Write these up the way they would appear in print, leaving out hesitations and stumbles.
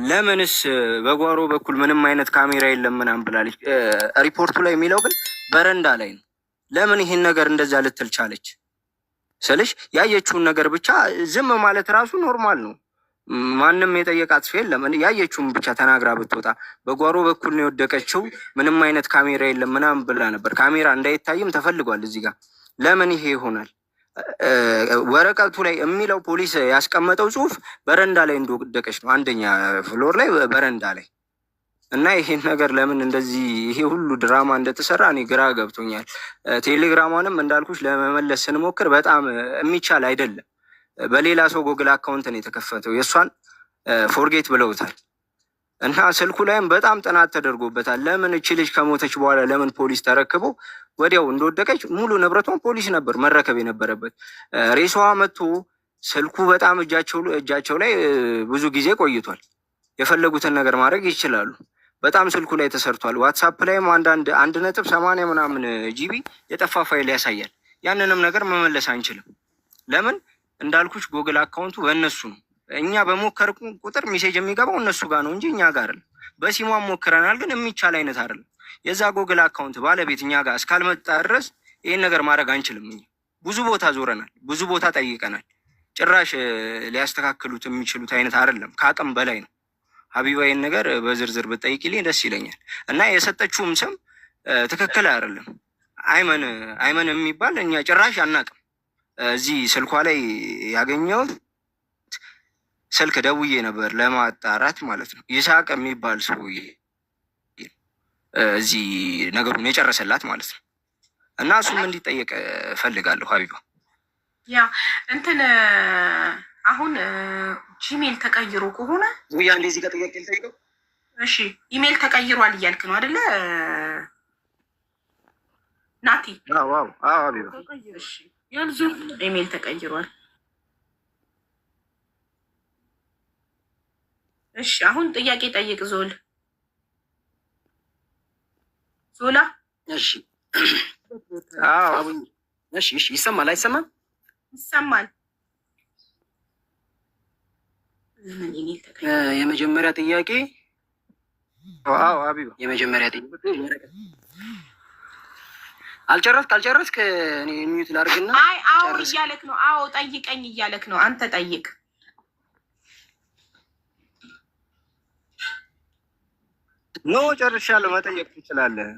ለምንስ በጓሮ በኩል ምንም አይነት ካሜራ የለም ምናምን ብላለች። ሪፖርቱ ላይ የሚለው ግን በረንዳ ላይ ነው። ለምን ይሄን ነገር እንደዛ ልትል ቻለች ስልሽ ያየችውን ነገር ብቻ ዝም ማለት ራሱ ኖርማል ነው። ማንም የጠየቃት ሰው የለም። ያየችውን ብቻ ተናግራ ብትወጣ በጓሮ በኩል ነው የወደቀችው፣ ምንም አይነት ካሜራ የለም ምናምን ብላ ነበር። ካሜራ እንዳይታይም ተፈልጓል እዚህ ጋር። ለምን ይሄ ይሆናል? ወረቀቱ ላይ የሚለው ፖሊስ ያስቀመጠው ጽሁፍ በረንዳ ላይ እንደወደቀች ነው፣ አንደኛ ፍሎር ላይ በረንዳ ላይ። እና ይሄን ነገር ለምን እንደዚህ ይሄ ሁሉ ድራማ እንደተሰራ እኔ ግራ ገብቶኛል። ቴሌግራሟንም እንዳልኩሽ ለመመለስ ስንሞክር በጣም የሚቻል አይደለም። በሌላ ሰው ጎግል አካውንት ነው የተከፈተው፣ የእሷን ፎርጌት ብለውታል። እና ስልኩ ላይም በጣም ጥናት ተደርጎበታል። ለምን እቺ ልጅ ከሞተች በኋላ ለምን ፖሊስ ተረክቦ ወዲያው እንደወደቀች ሙሉ ንብረቷን ፖሊስ ነበር መረከብ የነበረበት። ሬሳዋ መጥቶ ስልኩ በጣም እጃቸው ላይ ብዙ ጊዜ ቆይቷል። የፈለጉትን ነገር ማድረግ ይችላሉ። በጣም ስልኩ ላይ ተሰርቷል። ዋትሳፕ ላይም 1.80 ምናምን ጂቢ የጠፋ ፋይል ያሳያል። ያንንም ነገር መመለስ አንችልም። ለምን እንዳልኩሽ ጎግል አካውንቱ በእነሱ ነው። እኛ በሞከር ቁጥር ሜሴጅ የሚገባው እነሱ ጋር ነው እንጂ እኛ ጋር አይደለም። በሲሟን ሞክረናል፣ ግን የሚቻል አይነት አይደለም። የዛ ጎግል አካውንት ባለቤት እኛ ጋር እስካልመጣ ድረስ ይህን ነገር ማድረግ አንችልም። እኛ ብዙ ቦታ ዞረናል፣ ብዙ ቦታ ጠይቀናል። ጭራሽ ሊያስተካክሉት የሚችሉት አይነት አይደለም፣ ከአቅም በላይ ነው። ሀቢባ ይህን ነገር በዝርዝር ብትጠይቂልኝ ደስ ይለኛል። እና የሰጠችውም ስም ትክክል አይደለም። አይመን የሚባል እኛ ጭራሽ አናቅም። እዚህ ስልኳ ላይ ያገኘሁት ስልክ ደውዬ ነበር ለማጣራት ማለት ነው። ይስሐቅ የሚባል ሰውዬ እዚህ ነገሩን የጨረሰላት ማለት ነው። እና እሱም እንዲጠየቅ ፈልጋለሁ። ሀቢባ ያ እንትን አሁን ጂሜል ተቀይሮ ከሆነ ውያ እንደዚህ ጋር ጥያቄ ልጠይቀው። እሺ ኢሜል ተቀይሯል እያልክ ነው አይደለ ናቲ? አዎ ሀቢባ እሺ ያንዙ ኢሜል ተቀይሯል። እሺ አሁን ጥያቄ ጠይቅ ዞላ። እሺ እሺ ይሰማል አይሰማም? ይሰማል። የመጀመሪያ ጥያቄ ሀቢባ የመጀመሪያ ጥያቄ አልጨረስክ እኔ ሚዩት ላድርግና። አዎ እያለክ ነው። አዎ ጠይቀኝ እያለክ ነው። አንተ ጠይቅ። ኖ ጨርሻለሁ። መጠየቅ ትችላለህ።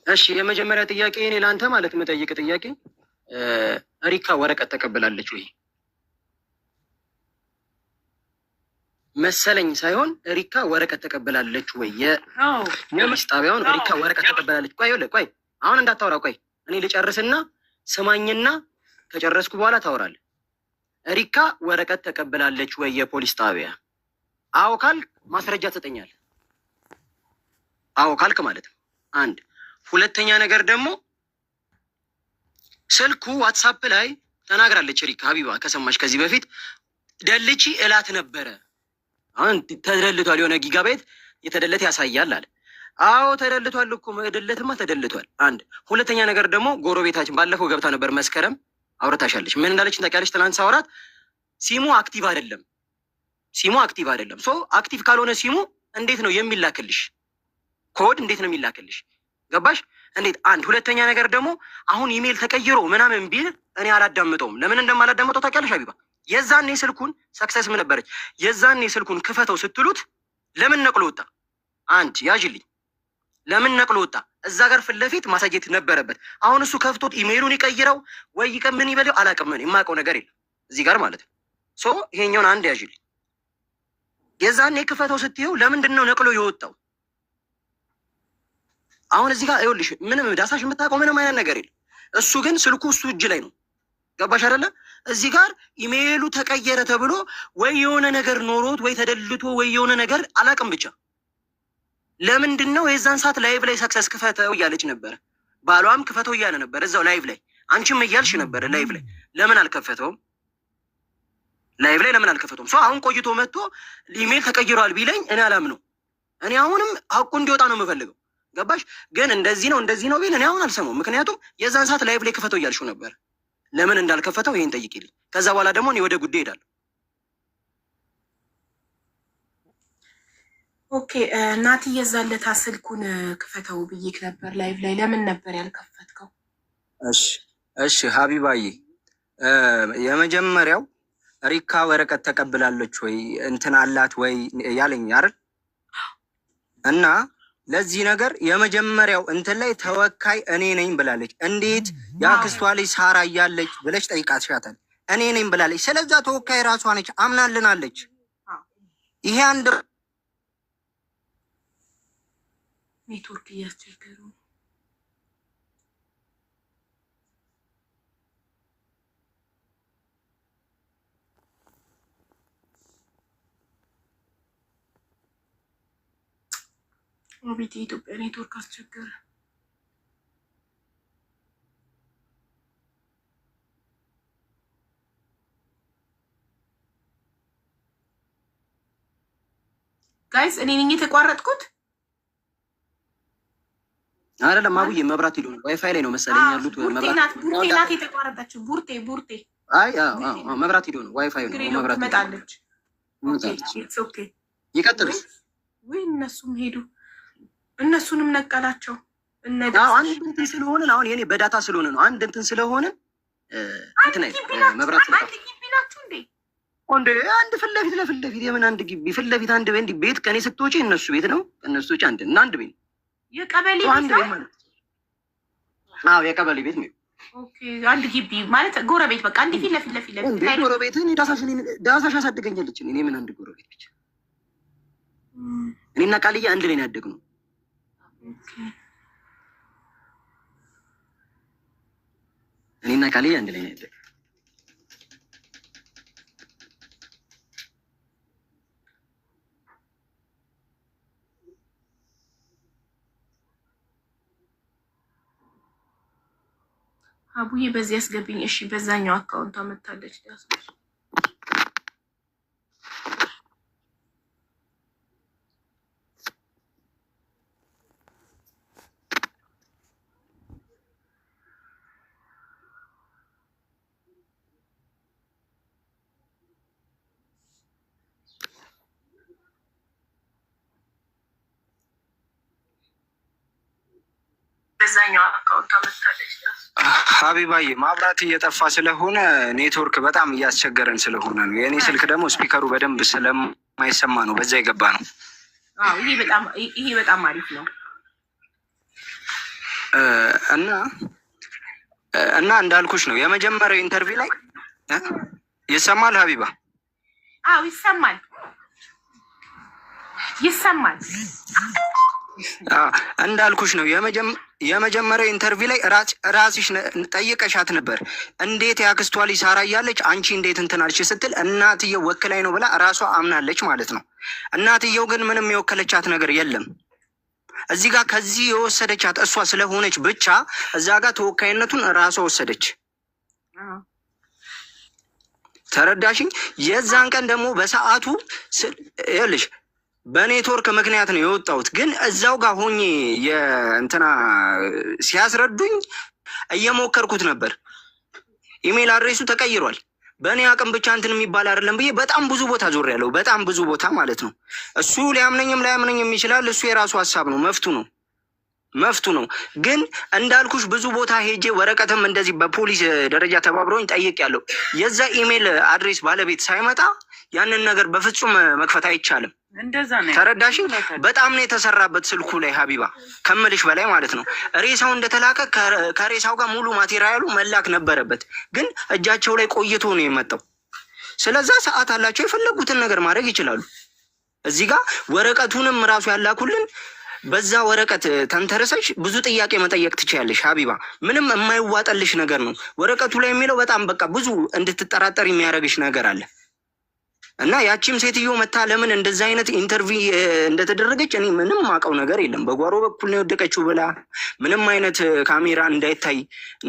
እሺ የመጀመሪያ ጥያቄ እኔ ለአንተ ማለት መጠየቅ ጥያቄ ሪካ ወረቀት ተቀብላለች ወይ መሰለኝ ሳይሆን ሪካ ወረቀት ተቀብላለች ወይ? የፖሊስ ጣቢያውን ሪካ ወረቀት ተቀብላለች። ቆይ አሁን እንዳታወራ፣ ቆይ እኔ ልጨርስና ስማኝና ከጨረስኩ በኋላ ታወራለህ። ሪካ ወረቀት ተቀብላለች ወይ የፖሊስ ጣቢያ? አዎ ካልክ ማስረጃ ትሰጠኛለህ። አዎ ካልክ ማለት ነው። አንድ ሁለተኛ ነገር ደግሞ ስልኩ ዋትሳፕ ላይ ተናግራለች ሪካ ሀቢባ ከሰማሽ ከዚህ በፊት ደልቺ እላት ነበረ። አሁን ተደልቷል፣ የሆነ ጊጋባይት የተደለተ ያሳያል አለ። አዎ ተደልቷል እኮ መደለትማ ተደልቷል። አንድ ሁለተኛ ነገር ደግሞ ጎረቤታችን ባለፈው ገብታ ነበር መስከረም አውርታሻለች። ምን እንዳለች ታውቂያለሽ? ትናንት ሳወራት ሲሙ አክቲቭ አይደለም፣ ሲሙ አክቲቭ አይደለም። ሶ አክቲቭ ካልሆነ ሲሙ እንዴት ነው የሚላክልሽ? ኮድ እንዴት ነው የሚላክልሽ? ገባሽ? እንዴት? አንድ ሁለተኛ ነገር ደግሞ አሁን ኢሜል ተቀይሮ ምናምን ቢል እኔ አላዳምጠውም። ለምን እንደማላዳምጠው ታውቂያለሽ ሀቢባ? የዛኔ ስልኩን ሰክሰስ ምን ነበረች? የዛኔ ስልኩን ክፈተው ስትሉት ለምን ነቅሎ ወጣ? አንድ ያዥልኝ፣ ለምን ነቅሎ ወጣ? እዛ ጋር ፊት ለፊት ማሳየት ነበረበት። አሁን እሱ ከፍቶት ኢሜይሉን ይቀይረው ወይ ምን ይበለው አላውቅም። ምን የማውቀው ነገር የለም እዚህ ጋር ማለት ነው። ሶ ይሄኛውን አንድ ያዥልኝ። የዛኔ ክፈተው ስትይው ለምንድን ነው ነቅሎ የወጣው? አሁን እዚህ ጋር ይኸውልሽ ምንም ዳሳሽ የምታውቀው ምንም አይነት ነገር የለም። እሱ ግን ስልኩ እሱ እጅ ላይ ነው። ገባሽ አይደለ? እዚህ ጋር ኢሜይሉ ተቀየረ ተብሎ ወይ የሆነ ነገር ኖሮት ወይ ተደልቶ ወይ የሆነ ነገር አላውቅም ብቻ ለምንድን ነው የዛን ሰዓት ላይቭ ላይ ሰክሰስ ክፈተው እያለች ነበረ። ባሏም ክፈተው እያለ ነበር እዛው ላይቭ ላይ። አንቺም እያልሽ ነበረ ላይቭ ላይ። ለምን አልከፈተውም? ላይቭ ላይ ለምን አልከፈተውም? ሰው አሁን ቆይቶ መጥቶ ኢሜይል ተቀይሯል ቢለኝ እኔ አላምነው። እኔ አሁንም ሀቁ እንዲወጣ ነው የምፈልገው። ገባሽ? ግን እንደዚህ ነው ቢል እኔ አሁን አልሰማውም። ምክንያቱም የዛን ሰዓት ላይቭ ላይ ክፈተው እያልሽው ነበር። ለምን እንዳልከፈተው ይሄን ጠይቂልኝ። ከዛ በኋላ ደግሞ እኔ ወደ ጉዳይ ሄዳለሁ። ኦኬ ናቲ የዛለታ ስልኩን ክፈተው ብዬክ ነበር ላይቭ ላይ ለምን ነበር ያልከፈትከው? እሺ ሀቢባዬ የመጀመሪያው ሪካ ወረቀት ተቀብላለች ወይ እንትን አላት ወይ ያለኝ አይደል? እና ለዚህ ነገር የመጀመሪያው እንትን ላይ ተወካይ እኔ ነኝ ብላለች። እንዴት የአክስቷ ልጅ ሳራ እያለች ብለሽ ጠይቃትሻታል። እኔ ነኝ ብላለች። ስለዛ ተወካይ ራሷ ነች፣ አምናልናለች። ይሄ አንድ ኔትወርክ እያስቸገሩ ቤት የኢትዮጵያ ኔትወርክ አስቸገረ። ጋይስ እኔ ነኝ የተቋረጥኩት አይደለም። አቡዬ መብራት ሄዶ ነው፣ ዋይፋይ ላይ ነው መሰለኝ ያሉት። ቡርቴ ናት የተቋረጠችው። ቡርቴ አይ መብራት ሄዶ ነው፣ ዋይፋይ ነው መብራት መጣለች። ኦኬ ይቀጥል ወይ እነሱም ሄዱ፣ እነሱንም ነቀላቸው። አንድ እንትን ስለሆነ አሁን የኔ በዳታ ስለሆነ ነው። አንድ እንትን ስለሆነ መብራት ናችሁ እንዴ አንድ ፊት ለፊት ለፊት ለፊት የምን አንድ ግቢ ፊት ለፊት አንድ ቤት ከኔ ስትወጪ እነሱ ቤት ነው፣ እነሱ ውጪ አንድ እና አንድ ቤት የቀበሌ ቤት ማለት አዎ የቀበሌ ቤት ነው። ኦኬ አንድ ግቢ ማለት ጎረቤት በቃ አንድ ፊት ለፊት ለፊት ለፊት ጎረቤት እኔ ዳሳሽ አሳድገኛለች። እኔ ምን አንድ ጎረቤት ብቻ እኔና ቃልዬ አንድ ላይ ነው ያደግነው። እኔና ቃልዬ አንድ ላይ ነው ያደግነው። አቡዬ በዚህ ያስገብኝ። እሺ በዛኛው አካውንቷ መታለች ዳሶች ሀቢባዬ ማብራት እየጠፋ ስለሆነ ኔትወርክ በጣም እያስቸገረን ስለሆነ ነው። የእኔ ስልክ ደግሞ ስፒከሩ በደንብ ስለማይሰማ ነው በዛ የገባ ነው። ይሄ በጣም አሪፍ ነው። እና እንዳልኩሽ ነው የመጀመሪያው ኢንተርቪው ላይ ይሰማል ሀቢባ? አዎ ይሰማል። እንዳልኩሽ ነው የመጀመሪያው ኢንተርቪው ላይ ራስሽ ጠይቀሻት ነበር። እንዴት የአክስቷ ልጅ ሳራ እያለች አንቺ እንዴት እንትን አልሽ ስትል እናትየው ወክላኝ ነው ብላ ራሷ አምናለች ማለት ነው። እናትየው ግን ምንም የወከለቻት ነገር የለም። እዚህ ጋር ከዚህ የወሰደቻት እሷ ስለሆነች ብቻ እዛ ጋር ተወካይነቱን ራሷ ወሰደች። ተረዳሽኝ? የዛን ቀን ደግሞ በሰዓቱ ይኸውልሽ በኔትወርክ ምክንያት ነው የወጣሁት። ግን እዛው ጋር ሆኜ የእንትና ሲያስረዱኝ እየሞከርኩት ነበር። ኢሜል አድሬሱ ተቀይሯል። በእኔ አቅም ብቻ እንትን የሚባል አይደለም ብዬ በጣም ብዙ ቦታ ዞሬያለሁ። በጣም ብዙ ቦታ ማለት ነው። እሱ ሊያምነኝም ላያምነኝም ይችላል። እሱ የራሱ ሀሳብ ነው፣ መፍቱ ነው። ግን እንዳልኩሽ ብዙ ቦታ ሄጄ ወረቀትም እንደዚህ በፖሊስ ደረጃ ተባብረውኝ ጠይቄያለሁ። የዛ ኢሜል አድሬስ ባለቤት ሳይመጣ ያንን ነገር በፍጹም መክፈት አይቻልም። ተረዳሽ? በጣም ነው የተሰራበት ስልኩ ላይ ሀቢባ ከምልሽ በላይ ማለት ነው። ሬሳው እንደተላከ ከሬሳው ጋር ሙሉ ማቴሪያሉ መላክ ነበረበት፣ ግን እጃቸው ላይ ቆይቶ ነው የመጣው። ስለዛ ሰዓት አላቸው፣ የፈለጉትን ነገር ማድረግ ይችላሉ። እዚህ ጋር ወረቀቱንም ራሱ ያላኩልን በዛ ወረቀት ተንተርሰሽ ብዙ ጥያቄ መጠየቅ ትችያለሽ ሀቢባ። ምንም የማይዋጠልሽ ነገር ነው ወረቀቱ ላይ የሚለው። በጣም በቃ ብዙ እንድትጠራጠር የሚያደርግሽ ነገር አለ። እና ያቺም ሴትዮ መታ ለምን እንደዛ አይነት ኢንተርቪው እንደተደረገች እኔ ምንም ማውቀው ነገር የለም። በጓሮ በኩል ነው የወደቀችው ብላ ምንም አይነት ካሜራ እንዳይታይ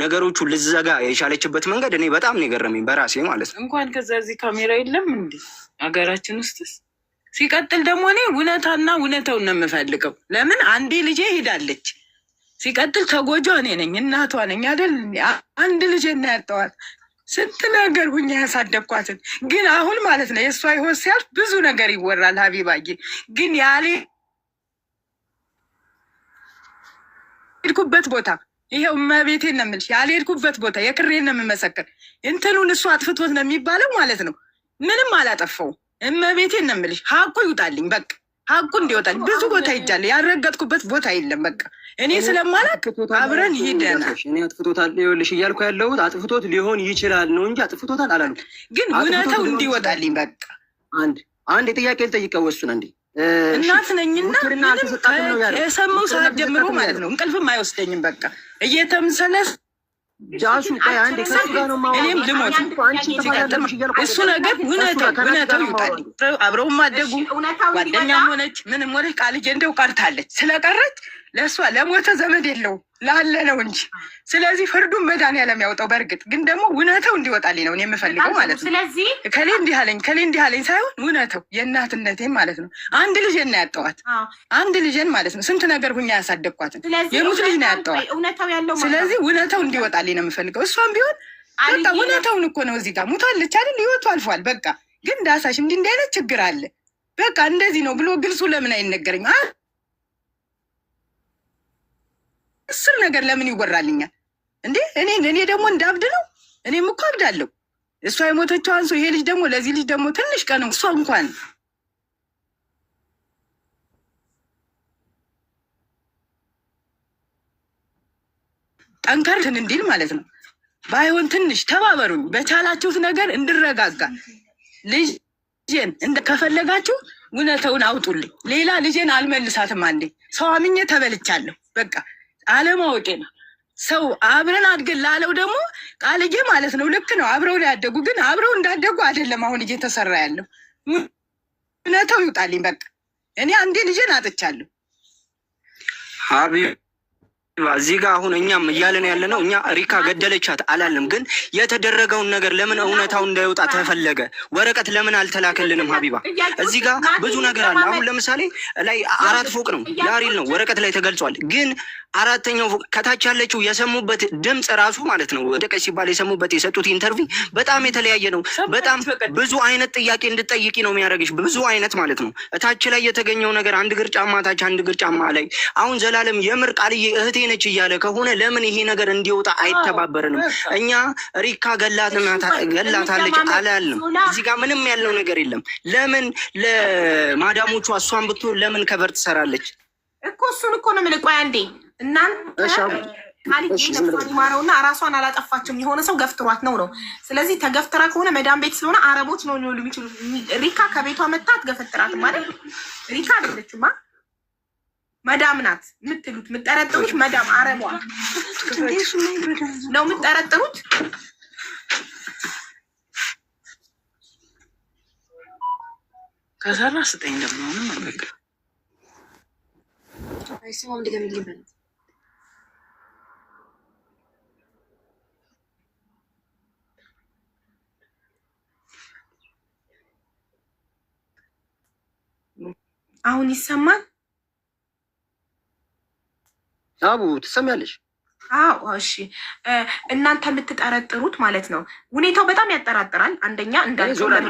ነገሮቹ ልዘጋ የቻለችበት መንገድ እኔ በጣም ነው የገረመኝ በራሴ ማለት ነው። እንኳን ከዛ እዚህ ካሜራ የለም እንዴ ሀገራችን ውስጥስ? ሲቀጥል ደግሞ እኔ እውነታና እውነታውን ነው የምፈልገው። ለምን አንዴ ልጄ ሄዳለች። ሲቀጥል ተጎጇ እኔ ነኝ፣ እናቷ ነኝ አይደል? አንድ ልጄ እና ያጠዋት ስንት ነገር ሁኛ ያሳደግኳትን ግን አሁን ማለት ነው የእሷ ህይወት ሲያልፍ ብዙ ነገር ይወራል። ሀቢባዬ ግን ያልሄድኩበት ቦታ ይሄው እመቤቴን ነው የምልሽ፣ ያልሄድኩበት ቦታ የክሬን ነው የምመሰክር። እንትኑን እሱ አጥፍቶት ነው የሚባለው ማለት ነው። ምንም አላጠፋውም። እመቤቴን ነው የምልሽ፣ ሀቁ ይውጣልኝ በቃ ሀቁ እንዲወጣል። ብዙ ቦታ ይጃለ ያልረገጥኩበት ቦታ የለም። በቃ እኔ ስለማላቅ አብረን ሂደናል። እኔ አጥፍቶታል ይኸውልሽ እያልኩ ያለሁት አጥፍቶት ሊሆን ይችላል ነው እንጂ አጥፍቶታል አላልኩም። ግን እውነታው እንዲወጣልኝ በቃ አንድ ጥያቄ ልጠይቀው እሱን አንዴ እናት ነኝና የሰማው ሰዓት ጀምሮ ማለት ነው እንቅልፍም አይወስደኝም። በቃ እየተምሰለስ ጃሱ ቆይ አንዴ ከሱ ጋር ነው ማውራት። እኔም ልሞት እሱ ነገር እውነታው ይውጣል። አብረውም አደጉ ጓደኛም ሆነች ምንም ሆነች ቃልጄ እንደው ቀርታለች። ስለቀረች ለእሷ ለሞተ ዘመድ የለውም ላለ ነው እንጂ። ስለዚህ ፍርዱን መድኃኒዓለም ያውጣው። በእርግጥ ግን ደግሞ እውነታው እንዲወጣልኝ ነው እኔ የምፈልገው ማለት ነው። ስለዚህ ከሌ እንዲህ አለኝ ሳይሆን እውነታው የእናትነቴን ማለት ነው። አንድ ልጄን ነው ያጣኋት፣ አንድ ልጄን ማለት ነው። ስንት ነገር ሁኛ ያሳደግኳትን የሙት ልጅ ነው ያጣኋት። ስለዚህ እውነታው እንዲወጣልኝ ነው የምፈልገው። እሷም ቢሆን በቃ እውነታውን እኮ ነው። እዚህ ጋር ሙታለች አይደል? ህይወቱ አልፏል። በቃ ግን ዳሳሽ እንዲህ አይነት ችግር አለ በቃ እንደዚህ ነው ብሎ ግልጹ ለምን አይነገረኝ? እስር ነገር ለምን ይወራልኛል እንዴ? እኔ ደግሞ እንዳብድ ነው? እኔም እኮ አብዳለሁ። እሷ የሞተችው አንሶ ይሄ ልጅ ደግሞ ለዚህ ልጅ ደግሞ ትንሽ ቀን እሷ እንኳን ጠንከርትን እንዲል ማለት ነው። ባይሆን ትንሽ ተባበሩኝ በቻላችሁት ነገር እንድረጋጋ። ልጄን ከፈለጋችሁ እውነተውን አውጡልኝ። ሌላ ልጄን አልመልሳትም። አንዴ ሰው አምኜ ተበልቻለሁ። በቃ አለማወቄ ነው። ሰው አብረን አድገን ላለው ደግሞ ቃልዬ ማለት ነው። ልክ ነው። አብረው ላይ ያደጉ ግን አብረው እንዳደጉ አይደለም አሁን እየተሰራ ያለው። እውነታው ይውጣልኝ በቃ። እኔ አንዴ ልጄን አጥቻለሁ። እዚህ ጋር አሁን እኛም እያለን ያለ ነው። እኛ ሪካ ገደለቻት አላለም፣ ግን የተደረገውን ነገር ለምን እውነታው እንዳይወጣ ተፈለገ? ወረቀት ለምን አልተላከልንም? ሀቢባ እዚህ ጋር ብዙ ነገር አለ። አሁን ለምሳሌ ላይ 4 ፎቅ ነው ያሪል ነው ወረቀት ላይ ተገልጿል። ግን 4ኛው ፎቅ ከታች ያለችው የሰሙበት ድምፅ ራሱ ማለት ነው ወደቀች ሲባል የሰሙበት የሰጡት ኢንተርቪው በጣም የተለያየ ነው። በጣም ብዙ አይነት ጥያቄ እንድጠይቂ ነው የሚያደርግሽ፣ ብዙ አይነት ማለት ነው። እታች ላይ የተገኘው ነገር አንድ እግር ጫማ ታች አንድ እግር ጫማ ላይ። አሁን ዘላለም የምር ቃልዬ እህቴ ነች እያለ ከሆነ ለምን ይሄ ነገር እንዲወጣ አይተባበርንም? እኛ ሪካ ገላታለች አላልንም። እዚህ ጋር ምንም ያለው ነገር የለም። ለምን ለማዳሞቹ እሷን ብትሆን ለምን ከበር ትሰራለች እኮ? እሱን እኮ ነው የምልህ። ቆይ አንዴ እናንተ ማረውና ራሷን አላጠፋችም። የሆነ ሰው ገፍትሯት ነው። ስለዚህ ተገፍትራ ከሆነ መዳም ቤት ስለሆነ አረቦች ነው ሊሆኑ የሚችሉ። ሪካ ከቤቷ መጣ አትገፈትራት ማለት ሪካ አይደለችማ፣ መዳም ናት የምትሉት። የምጠረጥሩት መዳም አረቧ ነው የምጠረጥሩት። ከሰራ ስጠኝ ደግሞ በቃ አሁን ይሰማል? አቡ ትሰሚያለሽ? አዎ እሺ። እናንተ የምትጠረጥሩት ማለት ነው። ሁኔታው በጣም ያጠራጥራል። አንደኛ እንዳዞላኒ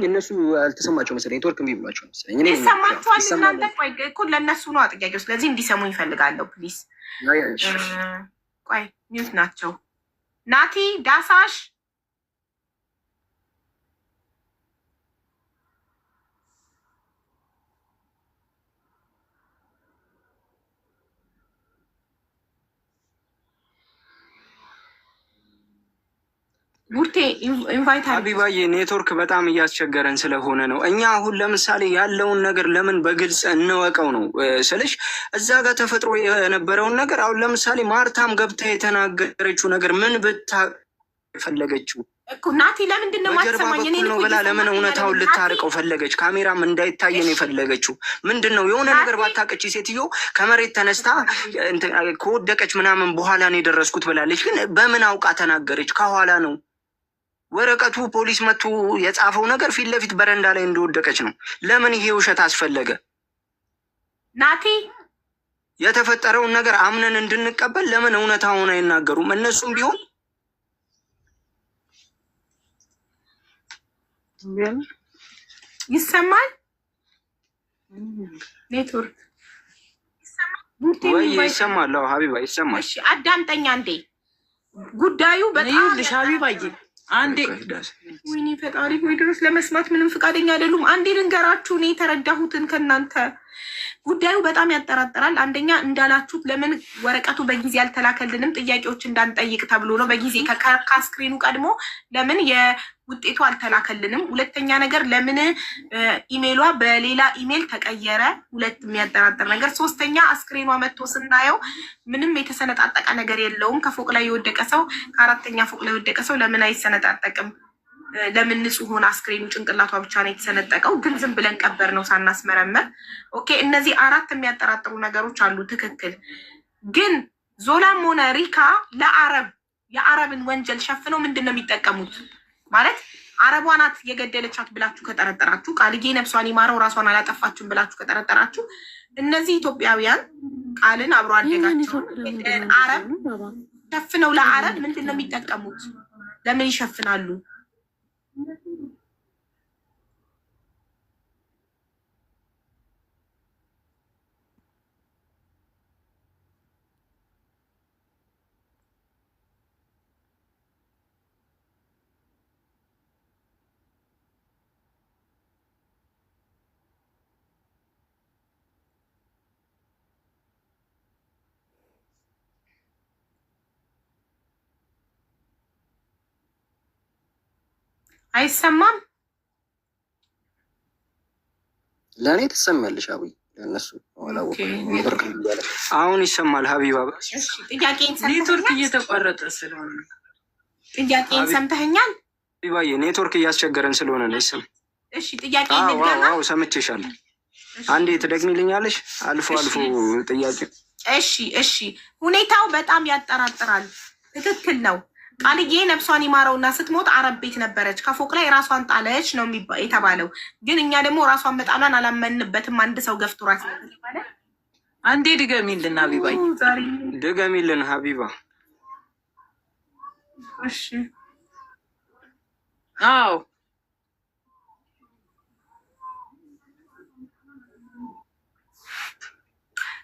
እነሱ አልተሰማቸው መሰለኝ፣ ኔትወርክ እምቢ ብሏቸው መሰለኝ። ይሰማችኋል እናንተ? ቆይ እኮ ለእነሱ ነው ጥያቄው። ስለዚህ እንዲሰሙ ይፈልጋለሁ። ፕሊዝ ቆይ ሚዩት ናቸው። ናቲ ዳሳሽ ቡርቴ ኢንቫይት ሀቢባዬ ኔትወርክ በጣም እያስቸገረን ስለሆነ ነው። እኛ አሁን ለምሳሌ ያለውን ነገር ለምን በግልጽ እንወቀው ነው ስልሽ፣ እዛ ጋር ተፈጥሮ የነበረውን ነገር አሁን ለምሳሌ ማርታም ገብታ የተናገረችው ነገር ምን ፈለገችው እኮ ናቲ፣ ለምንድን ነው ማትሰማኝ? እኔ ነው ብላ ለምን እውነታውን ልታርቀው ፈለገች? ካሜራም እንዳይታየን የፈለገችው ምንድን ነው? የሆነ ነገር ባታቀች ሴትዮ ከመሬት ተነስታ ከወደቀች ምናምን በኋላ ነው የደረስኩት ብላለች። ግን በምን አውቃ ተናገረች? ከኋላ ነው ወረቀቱ ፖሊስ መቶ የጻፈው ነገር ፊት ለፊት በረንዳ ላይ እንደወደቀች ነው። ለምን ይሄ ውሸት አስፈለገ? ናቲ የተፈጠረውን ነገር አምነን እንድንቀበል ለምን እውነታውን አይናገሩም? እነሱም ቢሆን ይሰማል ኔትወርክ ወይ ይሰማል? ሀቢባ ይሰማል። እሺ አዳምጠኛ እንዴ ጉዳዩ በጣም ይኸውልሽ ሀቢባዬ አንዴ ወይኔ ፈጣሪ ሆይ ድረስ ለመስማት ምንም ፈቃደኛ አይደሉም። አንዴ ልንገራችሁ እኔ የተረዳሁትን ከእናንተ ጉዳዩ በጣም ያጠራጥራል። አንደኛ እንዳላችሁት ለምን ወረቀቱ በጊዜ አልተላከልንም ጥያቄዎች እንዳንጠይቅ ተብሎ ነው። በጊዜ ከስክሪኑ ቀድሞ ለምን የውጤቱ አልተላከልንም? ሁለተኛ ነገር ለምን ኢሜሏ በሌላ ኢሜል ተቀየረ? ሁለት የሚያጠራጥር ነገር። ሶስተኛ አስክሬኗ መጥቶ ስናየው ምንም የተሰነጣጠቀ ነገር የለውም። ከፎቅ ላይ የወደቀ ሰው ከአራተኛ ፎቅ ላይ የወደቀ ሰው ለምን አይሰነጣጠቅም? ለምን ንጹህ ሆነ አስክሬኑ? ጭንቅላቷ ብቻ ነው የተሰነጠቀው፣ ግን ዝም ብለን ቀበር ነው ሳናስመረመር። ኦኬ እነዚህ አራት የሚያጠራጥሩ ነገሮች አሉ። ትክክል። ግን ዞላም ሆነ ሪካ የአረብን ወንጀል ሸፍነው ምንድን ነው የሚጠቀሙት? ማለት አረቧ ናት የገደለቻት ብላችሁ ከጠረጠራችሁ፣ ቃልጌ ነፍሷን ይማረው ራሷን አላጠፋችሁም ብላችሁ ከጠረጠራችሁ፣ እነዚህ ኢትዮጵያውያን ቃልን አብሮ አደጋቸው አረብ ሸፍነው ለአረብ ምንድን ነው የሚጠቀሙት? ለምን ይሸፍናሉ? አይሰማም? ለእኔ ትሰማለሽ? አብይ ለእነሱ አሁን ይሰማል? ሀቢባ ኔትወርክ እየተቋረጠ ስለሆነ ጥያቄን ሰምተኸኛል? ሀቢባዬ ኔትወርክ እያስቸገረን ስለሆነ ነው። ይሰማ? እሺ ጥያቄ ልንገና ሰምቼሻለሁ። አንዴ ትደግሚልኛለሽ? አልፎ አልፎ ጥያቄ። እሺ ሁኔታው በጣም ያጠራጥራል። ትክክል ነው። ቃልዬ ነፍሷን ይማረውና ስትሞት አረብ ቤት ነበረች። ከፎቅ ላይ ራሷን ጣለች ነው የተባለው። ግን እኛ ደግሞ ራሷን መጣሏን አላመንበትም። አንድ ሰው ገፍትሯት ስለተባለ አንዴ ድገሚልን ሀቢባዬ፣ ድገሚልን ሀቢባ። እሺ አዎ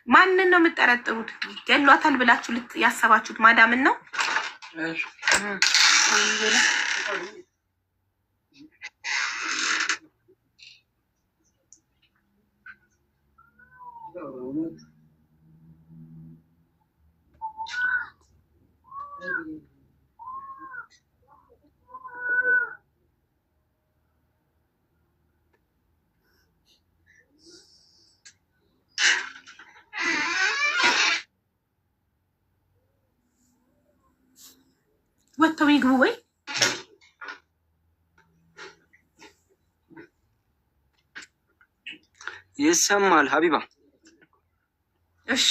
ማንን ነው የምጠረጥሩት? ገሏታል ብላችሁ ያሰባችሁት ማዳምን ነው? ወጥተው ይግቡ ወይ? ይሰማል ሀቢባ? እሺ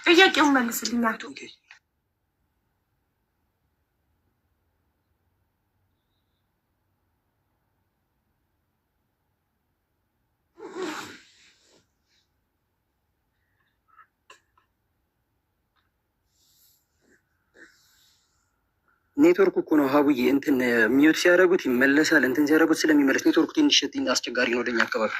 ጥያቄውን መልስልኝ አቶ። ኔትወርክ እኮ ነው ሀቡዬ። እንትን ሚዩት ሲያደርጉት ይመለሳል፣ እንትን ሲያደርጉት ስለሚመለስ ኔትወርኩ ትንሽ አስቸጋሪ ነው ወደኛ አካባቢ።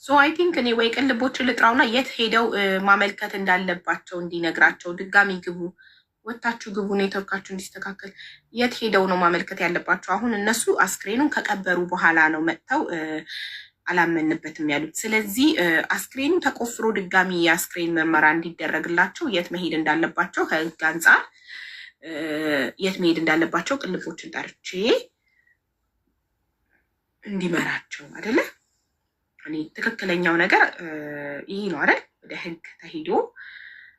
ሶ አይ ቲንክ እኔ ወይ ቅልቦችን ልጥራውና የት ሄደው ማመልከት እንዳለባቸው እንዲነግራቸው፣ ድጋሚ ግቡ፣ ወታችሁ ግቡ፣ ኔትወርካችሁ እንዲስተካከል። የት ሄደው ነው ማመልከት ያለባቸው? አሁን እነሱ አስክሬኑን ከቀበሩ በኋላ ነው መጥተው አላመንበትም ያሉት። ስለዚህ አስክሬኑ ተቆፍሮ ድጋሚ የአስክሬን ምርመራ እንዲደረግላቸው የት መሄድ እንዳለባቸው ከህግ አንጻር የት መሄድ እንዳለባቸው ቅልቦችን ጠርቼ እንዲመራቸው አይደለ? እኔ ትክክለኛው ነገር ይህ ነው አይደል? ወደ ህግ ተሄዶ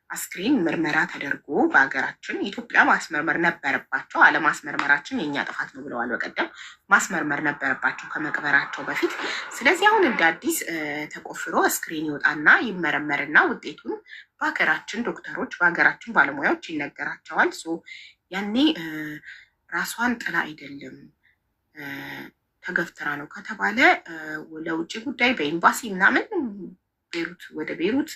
አስክሬን ምርመራ ተደርጎ በሀገራችን ኢትዮጵያ ማስመርመር ነበረባቸው። አለማስመርመራችን የእኛ ጥፋት ነው ብለዋል በቀደም። ማስመርመር ነበረባቸው ከመቅበራቸው በፊት። ስለዚህ አሁን እንደ አዲስ ተቆፍሮ አስክሬን ይወጣና ይመረመርና ውጤቱን በሀገራችን ዶክተሮች፣ በሀገራችን ባለሙያዎች ይነገራቸዋል። ያኔ ራሷን ጥላ አይደለም ተገፍትራ ነው ከተባለ ለውጭ ጉዳይ በኤምባሲ ምናምን ቤሩት ወደ ቤሩት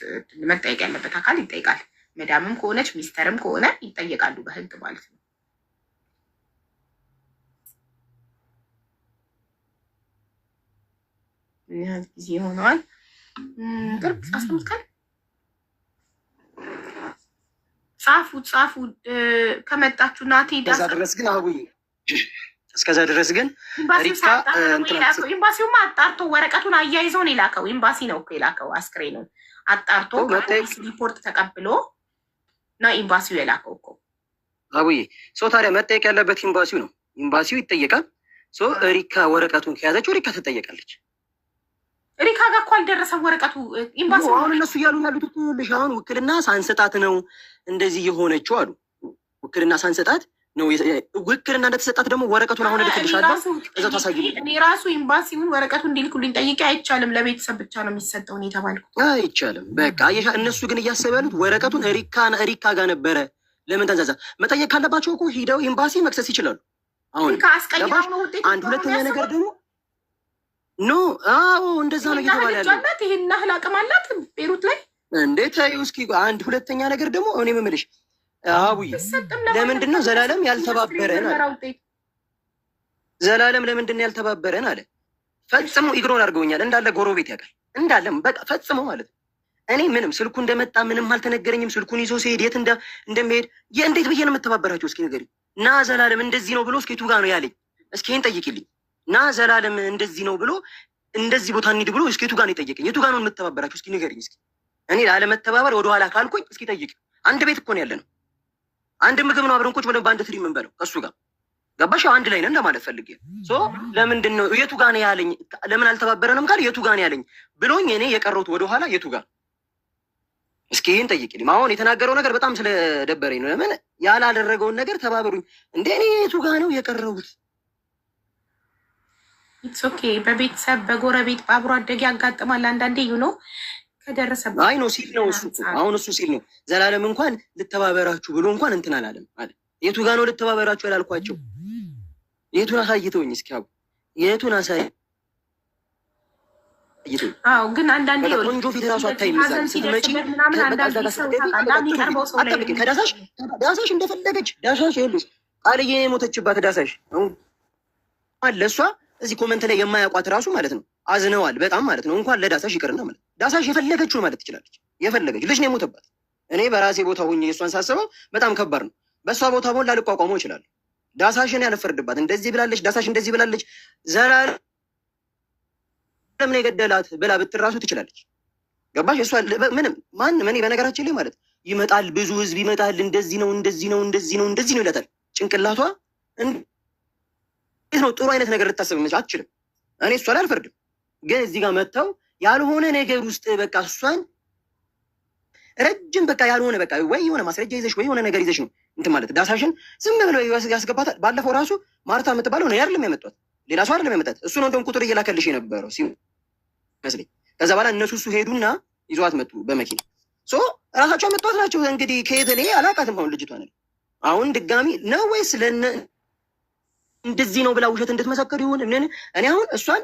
መጠየቅ ያለበት አካል ይጠይቃል። መዳምም ከሆነች ሚስተርም ከሆነ ይጠየቃሉ በህግ ማለት ነው። ያህል ጊዜ ሆነዋል? ቅርብ 15 ቀን ጻፉ ከመጣችሁ ናቲ ድረስ ግን አሁን እስከዛ ድረስ ግን ሪካ ኤምባሲውማ አጣርቶ ወረቀቱን አያይዞ ነው የላከው። ኤምባሲ ነው እኮ የላከው። አስክሬኑን አጣርቶ ሪፖርት ተቀብሎ ነው ኤምባሲው የላከው እኮ። አቡዬ ሰው ታዲያ መጠየቅ ያለበት ኤምባሲው ነው። ኤምባሲው ይጠየቃል። ሪካ ወረቀቱን ከያዘችው ሪካ ትጠየቃለች። ሪካ ጋር እኮ አልደረሰም ወረቀቱ። ኤምባሲ አሁን እነሱ እያሉ ያሉት ልሽ አሁን ውክልና ሳንሰጣት ነው እንደዚህ የሆነችው አሉ። ውክልና ሳንሰጣት ነው። ውክልና እንደተሰጣት ደግሞ ወረቀቱን አሁን ልክልሻለሁ እዛው ታሳይልኝ። እኔ ራሱ ኤምባሲውን ወረቀቱን እንዲልኩልኝ ጠይቄ አይቻልም፣ ለቤተሰብ ብቻ ነው የሚሰጠው ነው የተባልኩ። አይቻልም በቃ እነሱ ግን እያሰቡ ያሉት ወረቀቱን ሪካ ጋር ነበረ። ለምን ተንዛዛ? መጠየቅ ካለባቸው እኮ ሂደው ኤምባሲ መክሰስ ይችላሉ። አሁን አንድ ሁለተኛ ነገር ደግሞ አዎ እንደዛ ነው እየተባለ ያለው። ይሄን ያህል አቅም አላት ቤሩት ላይ እንዴት? እስኪ አንድ ሁለተኛ ነገር ደግሞ እኔ የምልሽ አቡዬ ለምንድን ነው ዘላለም ያልተባበረን አለ። ዘላለም ለምንድን ነው ያልተባበረን አለ። ፈጽሞ ኢግኖር አድርገውኛል እንዳለ ጎረቤት ያውቃል እንዳለም በቃ ፈጽሞ ማለት ነው። እኔ ምንም ስልኩ እንደመጣ ምንም አልተነገረኝም። ስልኩን ይዞ ሲሄድ የት እንደሚሄድ እንዴት ብዬ ነው የምተባበራቸው? እስኪ ንገሪኝ። ና ዘላለም እንደዚህ ነው ብሎ እስኪ የቱ ጋ ነው ያለኝ? እስኪ ይሄን ጠይቅልኝ። ና ዘላለም እንደዚህ ነው ብሎ እንደዚህ ቦታ እንሂድ ብሎ እስኪ የቱ ጋ ነው የጠየቀኝ? የቱ ጋ ነው የምተባበራቸው? እስኪ ንገሪኝ። እስኪ እኔ ላለመተባበር ወደኋላ ካልኩኝ እስኪ ጠይቅ። አንድ ቤት እኮ ነው ያለ ነው። አንድ ምግብ ነው አብረን ቁጭ ብለን በአንድ ትሪ የምንበለው ከእሱ ጋር ገባሽ? አንድ ላይ ነን ለማለት ፈልጌ። ለምንድን ነው የቱ ጋ ነው ያለኝ? ለምን አልተባበረንም ካል የቱ ጋ ነው ያለኝ ብሎኝ እኔ የቀረሁት ወደኋላ የቱ ጋ? እስኪ ይህን ጠይቅልኝ። አሁን የተናገረው ነገር በጣም ስለደበረኝ ነው። ለምን ያላደረገውን ነገር ተባበሩኝ እንደ እኔ የቱ ጋ ነው የቀረሁት? ኢትስ ኦኬ። በቤተሰብ በጎረቤት በአብሮ አደግ ያጋጥማል አንዳንዴ ነው ከደረሰበት። አይ ነው ሲል ነው እሱ። አሁን እሱ ሲል ነው ዘላለም እንኳን ልተባበራችሁ ብሎ እንኳን እንትን አላለም አለ። የቱ ጋ ነው ልተባበራችሁ ያላልኳቸው? የቱን አሳይተውኝ እስኪ አቡ የቱን አሳይ። አዎ ግን አንዳንዴ ቆንጆ ፊት ራሱ አታይም። ስትመጪ ዳሳሽ እንደፈለገች ዳሳሽ ይኸውልሽ ቃልዬ የሞተችባት ዳሳሽ ለእሷ እዚህ ኮመንት ላይ የማያውቋት ራሱ ማለት ነው አዝነዋል በጣም ማለት ነው። እንኳን ለዳሳሽ ይቅርና ማለት ዳሳሽ የፈለገችው ማለት ትችላለች። የፈለገች ልጅ ነው የሞተባት። እኔ በራሴ ቦታ ሁኜ እሷን ሳስበው በጣም ከባድ ነው። በእሷ ቦታ ሆን ላልቋቋመው ይችላል። ዳሳሽን ያልፈርድባት እንደዚህ ብላለች፣ ዳሳሽ እንደዚህ ብላለች፣ ዘላለም ለምን የገደላት ብላ ብትራሱ ትችላለች። ገባሽ? እሷ ምንም ማንም እኔ በነገራችን ላይ ማለት ይመጣል ብዙ ህዝብ ይመጣል፣ እንደዚህ ነው እንደዚህ ነው እንደዚህ ነው እንደዚህ ነው ይላታል። ጭንቅላቷ እንዴት ነው ጥሩ አይነት ነገር ልታስብ አትችልም። እኔ እሷ ላይ አልፈርድም፣ ግን እዚህ ጋር መጥተው ያልሆነ ነገር ውስጥ በቃ እሷን ረጅም በቃ ያልሆነ በቃ ወይ የሆነ ማስረጃ ይዘሽ ወይ የሆነ ነገር ይዘሽ ነው እንትን ማለት ዳሳሽን ዝም ብለው ያስገባታል። ባለፈው ራሱ ማርታ የምትባለው ነው አይደለም ያመጣት፣ ሌላ ሰው አይደለም ያመጣት። እሱ ነው እንደውም ቁጥር እየላከልሽ የነበረው ሲመስለኝ። ከዛ በኋላ እነሱ ሄዱና ይዟት መጡ በመኪና ራሳቸው ያመጧት ናቸው። እንግዲህ ከየት እኔ አላውቃትም። አሁን ልጅቷ አሁን ድጋሚ ነው ወይስ እንደዚህ ነው ብላ ውሸት እንድትመሰክር ይሁን እኔ አሁን እሷን